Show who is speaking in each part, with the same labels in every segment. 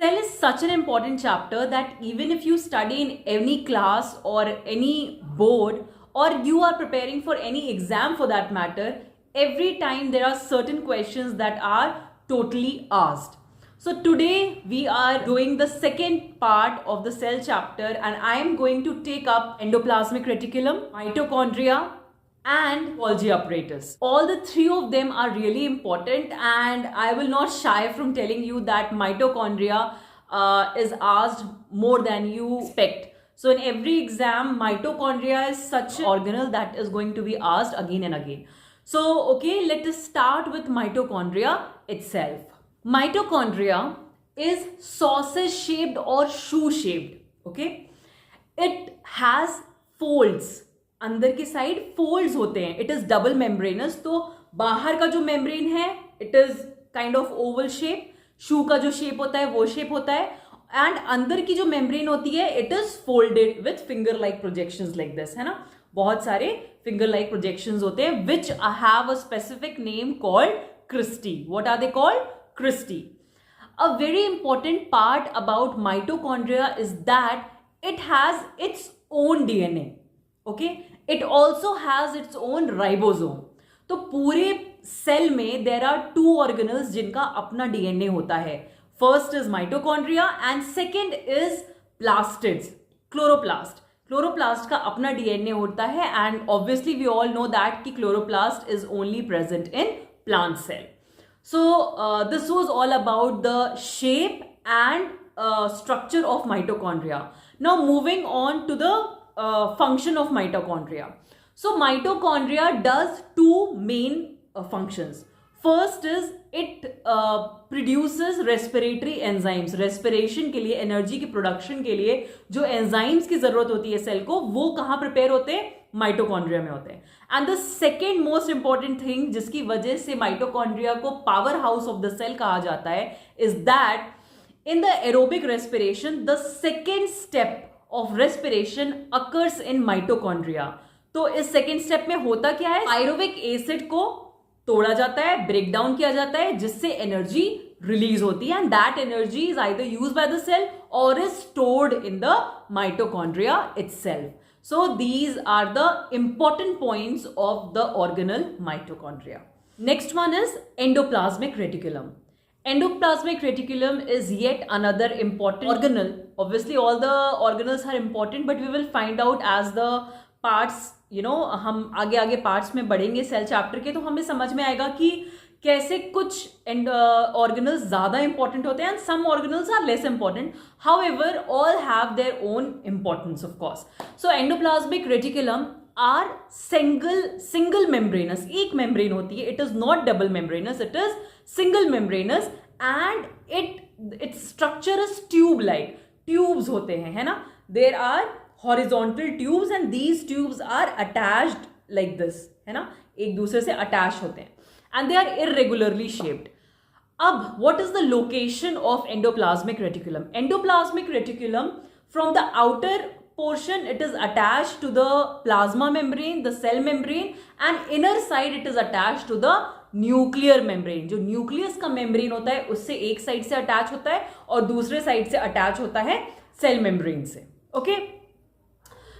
Speaker 1: Cell is such an important chapter that even if you study in any class or any board, or you are preparing for any exam for that matter, every time there are certain questions that are totally asked. So today we are doing the second part of the cell chapter, and I am going to take up endoplasmic reticulum, mitochondria, and Golgi apparatus. All the three of them are really important, and I will not shy from telling you that mitochondria is asked more than you expect. So in every exam, mitochondria is such an organelle that is going to be asked again and again. So okay, let us start with mitochondria itself. Mitochondria is sausage shaped or shoe shaped. Okay, it has folds. अंदर की side folds होते हैं. It is double membranous. तो बाहर का जो membrane है it is kind of oval shape. Shoe का जो शेप होता है वो शेप होता है. एंड अंदर की जो मेम्ब्रेन होती है it is folded with finger like projections like this. है ना, बहुत सारे फिंगर लाइक प्रोजेक्शंस होते हैं which have a specific name called cristae. What are they called? Cristae. A very important part about mitochondria is that it has its own DNA. Okay, it also has its own ribosome. तो पूरे cell में there are to organelles जिनका अपना DNA होता है. First is mitochondria and second is plastids, chloroplast. Chloroplast का अपना DNA होता है and obviously we all know that कि chloroplast is only present in plant cell. So this was all about the shape and structure of mitochondria. Now moving on to the function of mitochondria. So mitochondria does two main functions. First is it produces respiratory enzymes. respiration के लिए, energy की production के लिए जो enzymes की जरूरत होती है सेल को, वो कहाँ प्रिपेयर होते हैं? माइटोकॉन्ड्रिया में होते हैं. And the second most important thing जिसकी वजह से माइटोकॉन्ड्रिया को power house of the cell कहा जाता है is that in the aerobic respiration the second step of respiration occurs in mitochondria. तो इस सेकेंड स्टेप में होता क्या है? पायरोविक एसिड को तोड़ा जाता है, ब्रेक डाउन किया जाता है, जिससे एनर्जी रिलीज होती है and that energy is either used by the cell और is stored in the mitochondria itself. So these are the important points of the organelle mitochondria. Next one is endoplasmic reticulum. Endoplasmic reticulum is yet another important organelle. Obviously all the organelles are important but we will find out as the parts, you know, हम आगे आगे parts में बढ़ेंगे cell chapter के, तो हमें समझ में आएगा कि कैसे कुछ ऑर्गेनल्स ज़्यादा इंपॉर्टेंट होते हैं and some organelles are less important. However all have their own importance of course. So endoplasmic reticulum are single membranous. एक मेम्ब्रेन होती है. It is not double membranous, it is single membranous and its structure is tube like. tubes होते हैं, है ना. there are horizontal tubes and these tubes are attached like this, है ना, एक दूसरे से attached होते हैं and they are irregularly shaped. अब what is the location of endoplasmic reticulum? Endoplasmic reticulum from the outer portion it is attached to the plasma membrane, the cell membrane, and inner side it is attached to the nuclear membrane. जो nucleus का membrane होता है उससे एक side से attach होता है और दूसरे साइड से अटैच होता है सेल मेम्ब्रेन से. Okay,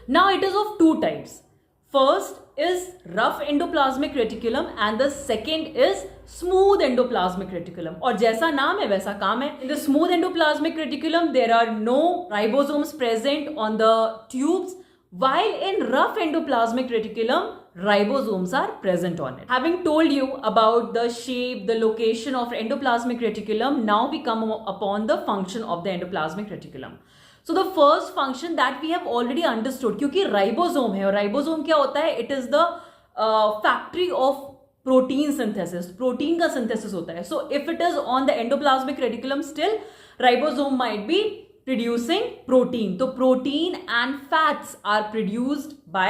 Speaker 1: now it is of two types. First is rough endoplasmic reticulum and the second is smooth endoplasmic reticulum. और जैसा नाम है वैसा काम है. In the smooth endoplasmic reticulum there are no ribosomes present on the tubes, while in rough endoplasmic reticulum ribosomes are present on it. Having told you about the shape, the location of endoplasmic reticulum, now we come upon the function of the endoplasmic reticulum. So the first function that we have already understood, क्योंकि ribosome है और ribosome क्या होता है? It is the factory of protein synthesis. Protein का synthesis होता है. So if it is on the endoplasmic reticulum still ribosome might be producing protein. तो protein and fats are produced by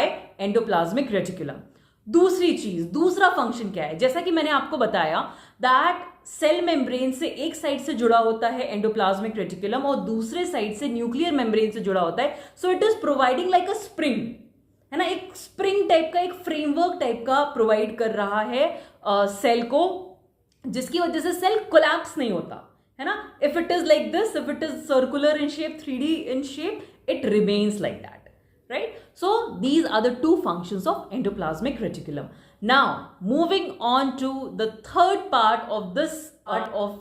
Speaker 1: endoplasmic reticulum. दूसरी चीज, दूसरा function क्या है? जैसा कि मैंने आपको बताया दैट सेल मेम्ब्रेन से एक साइड से जुड़ा होता है एंडोप्लाज्मिक रेटिकुलम और दूसरे साइड से न्यूक्लियर मेम्ब्रेन से जुड़ा होता है. So it is providing like a spring, है ना, एक स्प्रिंग टाइप का, एक फ्रेमवर्क टाइप का प्रोवाइड कर रहा है सेल को, जिसकी वजह से सेल कोलैप्स नहीं होता, है ना. If it is like this, if it is circular in shape, 3D in shape, it remains like that, right? So these are the two functions of endoplasmic reticulum. Now moving on to the third part of this part of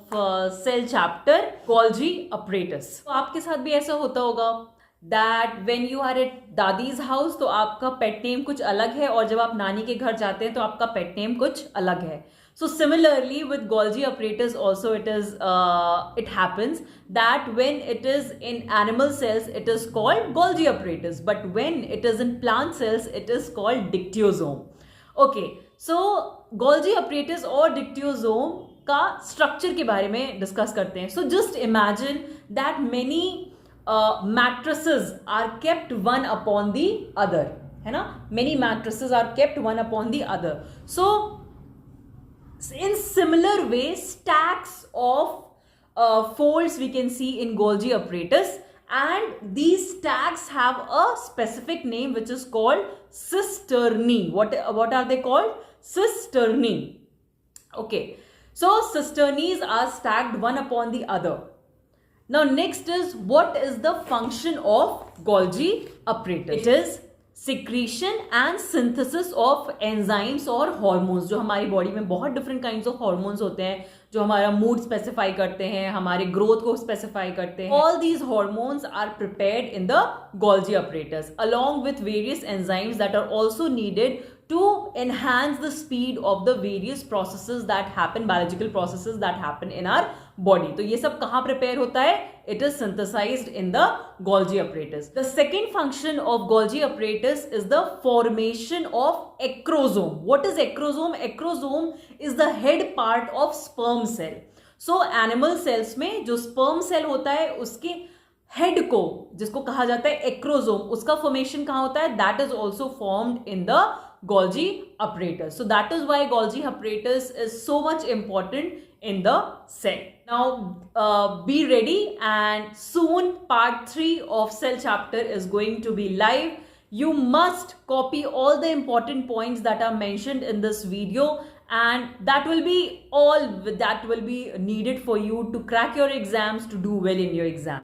Speaker 1: cell chapter, Golgi apparatus. तो आपके साथ भी ऐसा होता होगा that when you are at Dadi's house तो आपका pet name कुछ अलग है और जब आप नानी के घर जाते हैं तो आपका पेट नेम कुछ अलग है. So similarly with Golgi apparatus also it happens that when it is in animal cells it is called Golgi apparatus, but when it is in plant cells it is called dictyosome. Okay, so Golgi apparatus और dictyosome का structure के बारे में discuss करते हैं. So just imagine that many matrices are kept one upon the other, है ना. Many matrices are kept one upon the other. So in similar way, stacks of folds we can see in Golgi apparatus, and these stacks have a specific name which is called cisternae. What are they called? Cisternae. Okay, so cisternaes are stacked one upon the other. Now next is, what is the function of Golgi apparatus? It is secretion and synthesis of enzymes और hormones. जो हमारी body में बहुत different kinds of hormones होते हैं जो हमारा mood specify करते हैं, हमारे growth को specify करते हैं. All these hormones are prepared in the Golgi apparatus along with various enzymes that are also needed to enhance the speed of the various processes that happen, biological processes that happen in our body. तो ये सब कहाँ prepare होता है? It is synthesized in the Golgi apparatus. The second function of Golgi apparatus is the formation of acrosome. What is acrosome? Acrosome is the head part of sperm cell. So animal cells में जो sperm cell होता है उसके head को जिसको कहा जाता है acrosome, उसका formation कहाँ होता है? That is also formed in the Golgi apparatus. So that is why Golgi apparatus is so much important in the cell. Now be ready, and soon part 3 of cell chapter is going to be live. You must copy all the important points that are mentioned in this video, and that will be all that will be needed for you to crack your exams, to do well in your exam.